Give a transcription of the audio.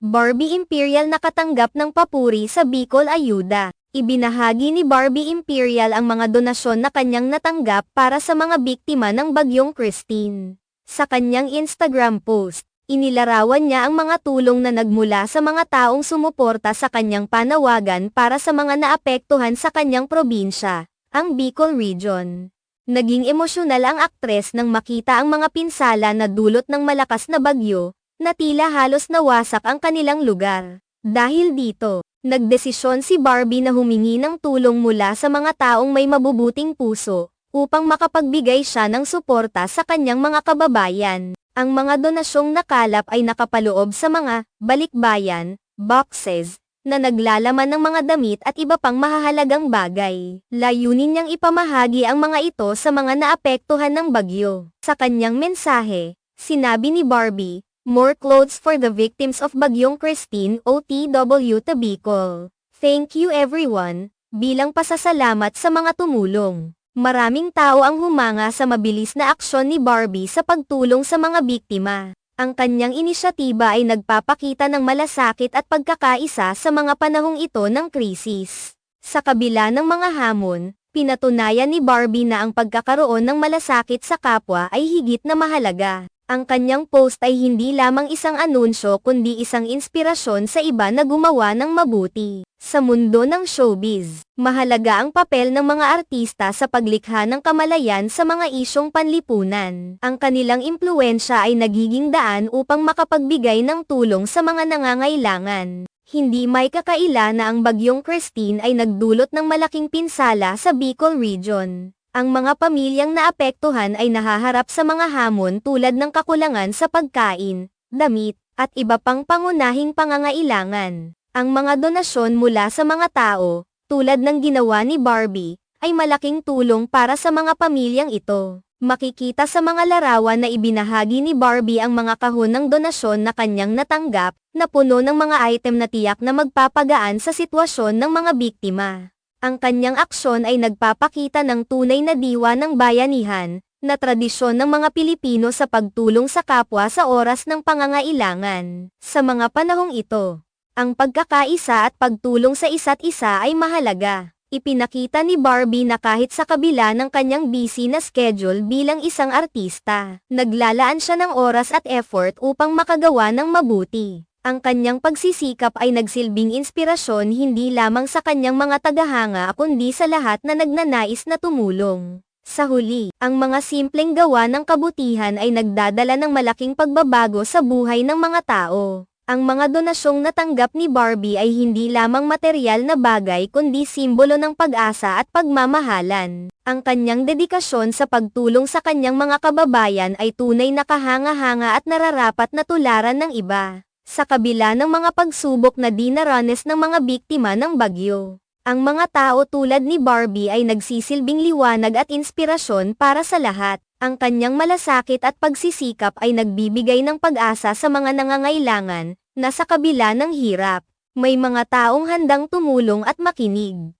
Barbie Imperial nakatanggap ng papuri sa Bicol Ayuda. Ibinahagi ni Barbie Imperial ang mga donasyon na kanyang natanggap para sa mga biktima ng Bagyong Christine. Sa kanyang Instagram post, inilarawan niya ang mga tulong na nagmula sa mga taong sumuporta sa kanyang panawagan para sa mga naapektuhan sa kanyang probinsya, ang Bicol Region. Naging emosyonal ang aktres nang makita ang mga pinsala na dulot ng malakas na bagyo, na tila halos nawasak ang kanilang lugar. Dahil dito, nagdesisyon si Barbie na humingi ng tulong mula sa mga taong may mabubuting puso, upang makapagbigay siya ng suporta sa kanyang mga kababayan. Ang mga donasyong nakalap ay nakapaloob sa mga balikbayan, boxes, na naglalaman ng mga damit at iba pang mahahalagang bagay. Layunin niyang ipamahagi ang mga ito sa mga naapektuhan ng bagyo. Sa kanyang mensahe, sinabi ni Barbie, "More clothes for the victims of Bagyong Christine OTW to Bicol. Thank you everyone," bilang pasasalamat sa mga tumulong. Maraming tao ang humanga sa mabilis na aksyon ni Barbie sa pagtulong sa mga biktima. Ang kanyang inisyatiba ay nagpapakita ng malasakit at pagkakaisa sa mga panahong ito ng krisis. Sa kabila ng mga hamon, pinatunayan ni Barbie na ang pagkakaroon ng malasakit sa kapwa ay higit na mahalaga. Ang kanyang post ay hindi lamang isang anunsyo kundi isang inspirasyon sa iba na gumawa ng mabuti. Sa mundo ng showbiz, mahalaga ang papel ng mga artista sa paglikha ng kamalayan sa mga isyong panlipunan. Ang kanilang impluwensya ay nagiging daan upang makapagbigay ng tulong sa mga nangangailangan. Hindi may kakaila na ang Bagyong Christine ay nagdulot ng malaking pinsala sa Bicol Region. Ang mga pamilyang naapektuhan ay nahaharap sa mga hamon tulad ng kakulangan sa pagkain, damit, at iba pang pangunahing pangangailangan. Ang mga donasyon mula sa mga tao, tulad ng ginawa ni Barbie, ay malaking tulong para sa mga pamilyang ito. Makikita sa mga larawan na ibinahagi ni Barbie ang mga kahon ng donasyon na kanyang natanggap, na puno ng mga item na tiyak na magpapagaan sa sitwasyon ng mga biktima. Ang kanyang aksyon ay nagpapakita ng tunay na diwa ng bayanihan, na tradisyon ng mga Pilipino sa pagtulong sa kapwa sa oras ng pangangailangan. Sa mga panahong ito, ang pagkakaisa at pagtulong sa isa't isa ay mahalaga. Ipinakita ni Barbie na kahit sa kabila ng kanyang busy na schedule bilang isang artista, naglalaan siya ng oras at effort upang makagawa ng mabuti. Ang kanyang pagsisikap ay nagsilbing inspirasyon hindi lamang sa kanyang mga tagahanga kundi sa lahat na nagnanais na tumulong. Sa huli, ang mga simpleng gawa ng kabutihan ay nagdadala ng malaking pagbabago sa buhay ng mga tao. Ang mga donasyong natanggap ni Barbie ay hindi lamang material na bagay kundi simbolo ng pag-asa at pagmamahalan. Ang kanyang dedikasyon sa pagtulong sa kanyang mga kababayan ay tunay na kahanga-hanga at nararapat na tularan ng iba. Sa kabila ng mga pagsubok na dinaranas ng mga biktima ng bagyo, ang mga tao tulad ni Barbie ay nagsisilbing liwanag at inspirasyon para sa lahat. Ang kanyang malasakit at pagsisikap ay nagbibigay ng pag-asa sa mga nangangailangan, na sa kabila ng hirap, may mga taong handang tumulong at makinig.